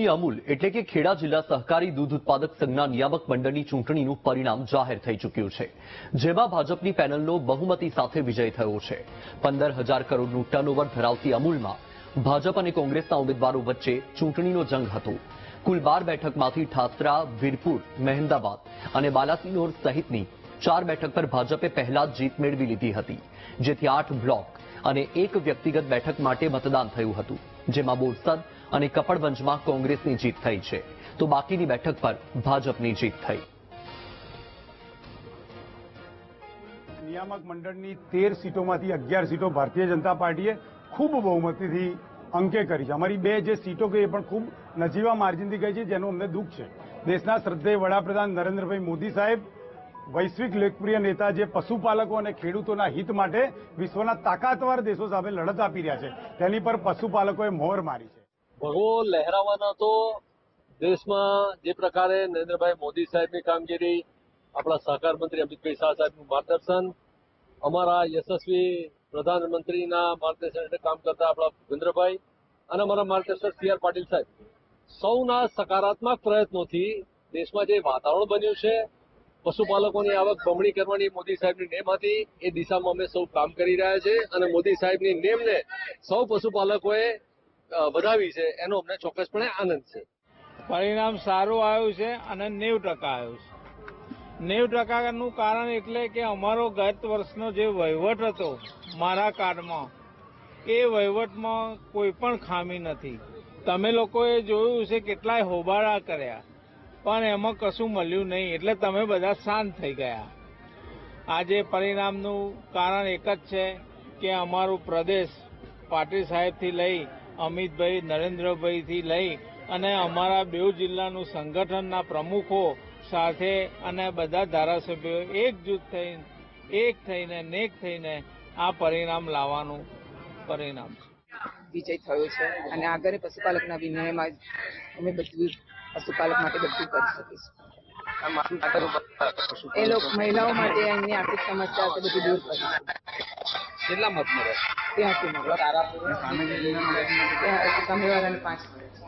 Company Amul એટલે કે ખેડા જિલ્લા સહકારી દૂધ ઉત્પાદક સંઘના નિયામક મંડળની ચૂંટણીનું પરિણામ જાહેર થઈ ચૂક્યું છે, જેમાં ભાજપની પેનલનો બહુમતી સાથે વિજય થયો છે। 15,000 કરોડનું ટર્નઓવર ધરાવતી અમૂલમાં ભાજપ અને કોંગ્રેસના ઉમેદવારો વચ્ચે ચૂંટણીનો જંગ હતો। કુલ 12 બેઠકમાંથી ઠાસરા, વીરપુર, મહેમદાબાદ અને બાલાસિનોર સહિતની 4 બેઠક પર ભાજપે પહેલા જ જીત મેળવી લીધી હતી, જેથી 8 બ્લોક અને 1 વ્યક્તિગત બેઠક માટે મતદાન થયું હતું, જેમાં બોરસદ અને કપડવંજમાં કોંગ્રેસની જીત થઈ છે, તો બાકીની બેઠક પર ભાજપની જીત થઈ। નિયામક મંડળની 13 સીટોમાંથી 11 સીટો ભારતીય જનતા પાર્ટીએ ખૂબ બહુમતીથી અંકે કરી છે। અમારી 2 જે સીટો ગઈ એ પણ ખૂબ નજીવા માર્જિનથી ગઈ છે, જેનું અમને દુઃખ છે। દેશના શ્રદ્ધેય વડાપ્રધાન નરેન્દ્રભાઈ મોદી સાહેબ વૈશ્વિક લોકપ્રિય નેતા જે પશુપાલકો અને ખેડૂતોના હિત માટે વિશ્વના તાકાતવાર દેશો સામે લડત આપી રહ્યા છે, તેની પર પશુપાલકોએ મોહર મારી છે। ભગવો લહેરાવાના તો દેશમાં જે પ્રકારે નરેન્દ્રભાઈ મોદી સાહેબની કામગીરી, આપણા સહકાર મંત્રી અમિતભાઈ શાહ સાહેબનું માર્ગદર્શન, અમારા યશસ્વી પ્રધાનમંત્રીના માર્ગદર્શન હેઠળ કામ કરતા આપણા ભૂપેન્દ્રભાઈ અને અમારા માર્ગદર્શક CR પાટીલ સાહેબ, સૌના સકારાત્મક પ્રયત્નોથી દેશમાં જે વાતાવરણ બન્યું છે, પશુપાલકોની આવક બમણી કરવાની મોદી સાહેબની નેમ હતી, એ દિશામાં અમે સૌ કામ કરી રહ્યા છે અને મોદી સાહેબની નેમને સૌ પશુપાલકોએ વધાવી છે, એનો અમને ચોક્કસપણે આનંદ છે। પરિણામ સારું આવ્યું છે અને 90% આવ્યું છે। 90%નું કારણ એટલે કે અમારો ગત વર્ષનો જે વહીવટ હતો મારા કાર્ડમાં, એ વહીવટમાં કોઈ પણ ખામી નથી। તમે લોકોએ જોયું છે કેટલાય હોબાળા કર્યા, પણ એમાં કશું મળ્યું નહીં, એટલે તમે બધા શાંત થઈ ગયા। આજે પરિણામનું કારણ એક જ છે કે અમારું પ્રદેશ પાટીલ સાહેબથી લઈ અમિતભાઈ, નરેન્દ્રભાઈથી લઈ અને અમારા 2 જિલ્લાનું સંગઠનના પ્રમુખો સાથે અને બધા ધારાસભ્યો એકજૂથ થઈને, એક થઈને, નેક થઈને આ પરિણામ લાવવાનું પરિણામ છે। વિજય થયો છે અને આગળ પશુપાલકના વિનયમાં અમે બધું પશુપાલક માટે બધું કરી શકીશું। એ લોકો મહિલાઓ માટે એમની આર્થિક સમસ્યા છે બધી દૂર કરી છે। કેટલા મત મળે? 83 સામેવાળાને 5 મળે છે।